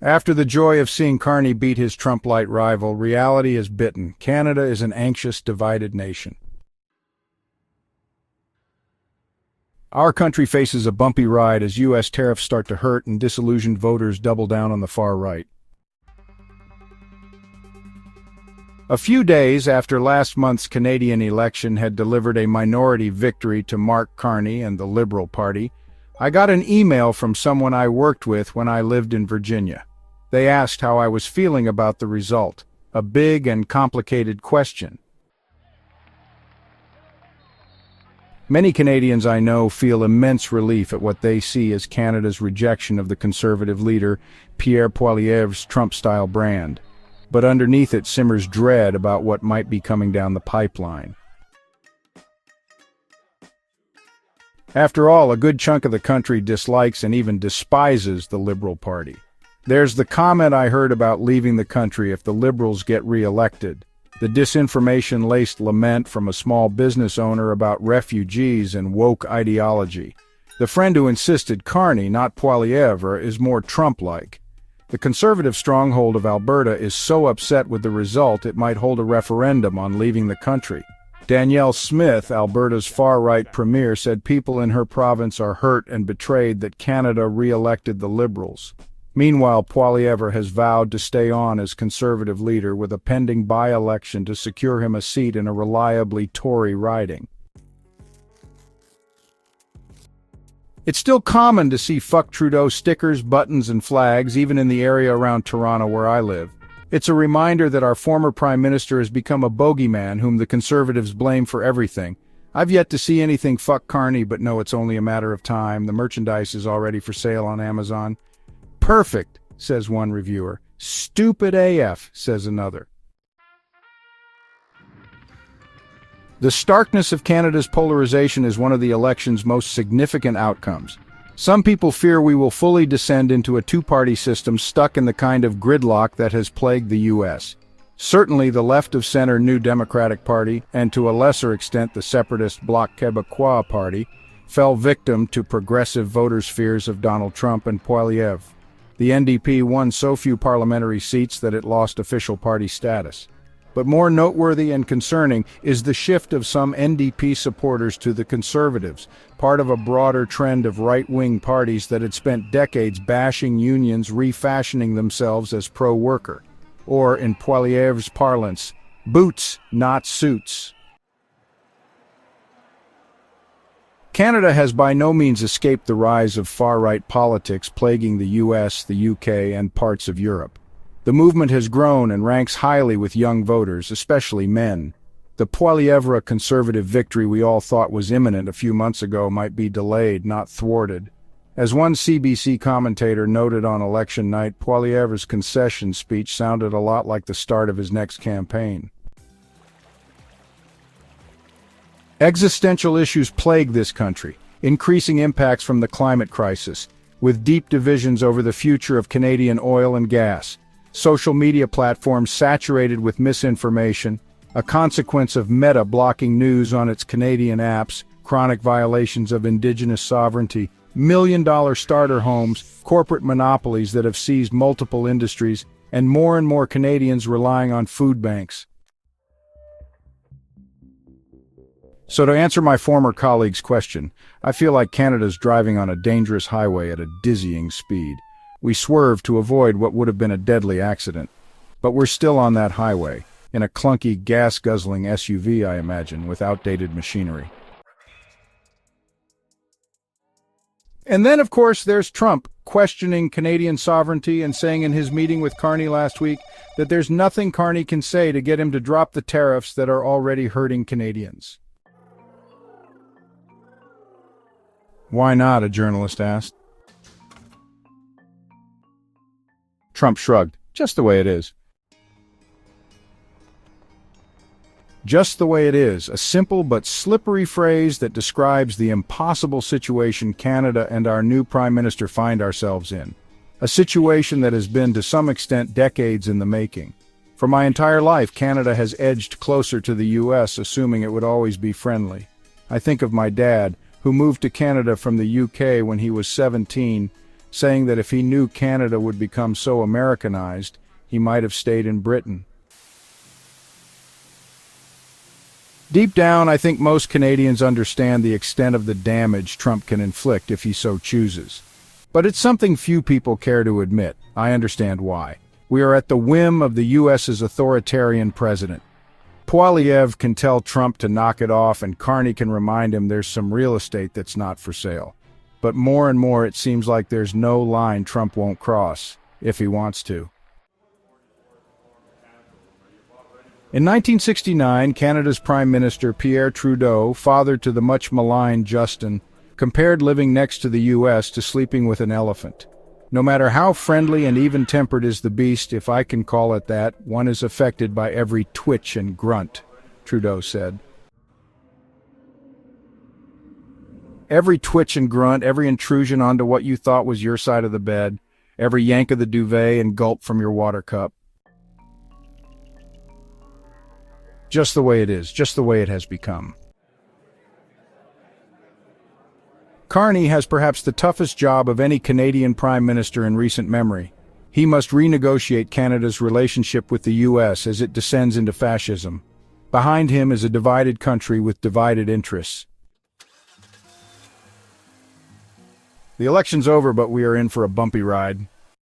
After the joy of seeing Carney beat his Trump-light rival, reality is bitten. Canada is an anxious, divided nation. Our country faces a bumpy ride as U.S. tariffs start to hurt and disillusioned voters double down on the far right. A few days after last month's Canadian election had delivered a minority victory to Mark Carney and the Liberal Party, I got an email from someone I worked with when I lived in Virginia. They asked how I was feeling about the result, a big and complicated question. Many Canadians I know feel immense relief at what they see as Canada's rejection of the Conservative leader Pierre Poilievre's Trump-style brand. But underneath it simmers dread about what might be coming down the pipeline. After all, a good chunk of the country dislikes and even despises the Liberal Party. There's the comment I heard about leaving the country if the Liberals get re-elected. The disinformation-laced lament from a small business owner about refugees and woke ideology. The friend who insisted Carney, not Poilievre, is more Trump-like. The Conservative stronghold of Alberta is so upset with the result it might hold a referendum on leaving the country. Danielle Smith, Alberta's far-right premier, said people in her province are hurt and betrayed that Canada re-elected the Liberals. Meanwhile, Poilievre has vowed to stay on as Conservative leader with a pending by-election to secure him a seat in a reliably Tory riding. It's still common to see "Fuck Trudeau" stickers, buttons, and flags, even in the area around Toronto where I live. It's a reminder that our former Prime Minister has become a bogeyman whom the Conservatives blame for everything. I've yet to see anything "Fuck Carney," but know it's only a matter of time. The merchandise is already for sale on Amazon. "Perfect," says one reviewer. "Stupid AF," says another. The starkness of Canada's polarization is one of the election's most significant outcomes. Some people fear we will fully descend into a two-party system stuck in the kind of gridlock that has plagued the U.S. Certainly the left-of-center New Democratic Party, and to a lesser extent the separatist Bloc Québécois Party, fell victim to progressive voters' fears of Donald Trump and Poilievre. The NDP won so few parliamentary seats that it lost official party status. But more noteworthy and concerning is the shift of some NDP supporters to the Conservatives, part of a broader trend of right-wing parties that had spent decades bashing unions refashioning themselves as pro-worker. Or, in Poilievre's parlance, boots, not suits. Canada has by no means escaped the rise of far-right politics plaguing the US, the UK, and parts of Europe. The movement has grown and ranks highly with young voters, especially men. The Poilievre Conservative victory we all thought was imminent a few months ago might be delayed, not thwarted. As one CBC commentator noted on election night, Poilievre's concession speech sounded a lot like the start of his next campaign. Existential issues plague this country, increasing impacts from the climate crisis, with deep divisions over the future of Canadian oil and gas, social media platforms saturated with misinformation, a consequence of Meta blocking news on its Canadian apps, chronic violations of Indigenous sovereignty, million-dollar starter homes, corporate monopolies that have seized multiple industries, and more Canadians relying on food banks. So to answer my former colleague's question, I feel like Canada's driving on a dangerous highway at a dizzying speed. We swerved to avoid what would have been a deadly accident. But we're still on that highway, in a clunky, gas-guzzling SUV, I imagine, with outdated machinery. And then, of course, there's Trump, questioning Canadian sovereignty and saying in his meeting with Carney last week that there's nothing Carney can say to get him to drop the tariffs that are already hurting Canadians. "Why not?" a journalist asked. Trump shrugged. "Just the way it is." Just the way it is, a simple but slippery phrase that describes the impossible situation Canada and our new Prime Minister find ourselves in. A situation that has been, to some extent, decades in the making. For my entire life, Canada has edged closer to the U.S., assuming it would always be friendly. I think of my dad, who moved to Canada from the UK when he was 17, saying that if he knew Canada would become so Americanized, he might have stayed in Britain. Deep down, I think most Canadians understand the extent of the damage Trump can inflict if he so chooses. But it's something few people care to admit. I understand why. We are at the whim of the U.S.'s authoritarian president. Poilievre can tell Trump to knock it off, and Carney can remind him there's some real estate that's not for sale. But more and more it seems like there's no line Trump won't cross, if he wants to. In 1969, Canada's Prime Minister Pierre Trudeau, father to the much-maligned Justin, compared living next to the U.S. to sleeping with an elephant. No matter how friendly and even-tempered is the beast, if I can call it that, one is affected by every twitch and grunt, Trudeau said. Every twitch and grunt, every intrusion onto what you thought was your side of the bed, every yank of the duvet and gulp from your water cup. Just the way it is, just the way it has become. Carney has perhaps the toughest job of any Canadian Prime Minister in recent memory. He must renegotiate Canada's relationship with the U.S. as it descends into fascism. Behind him is a divided country with divided interests. The election's over, but we are in for a bumpy ride.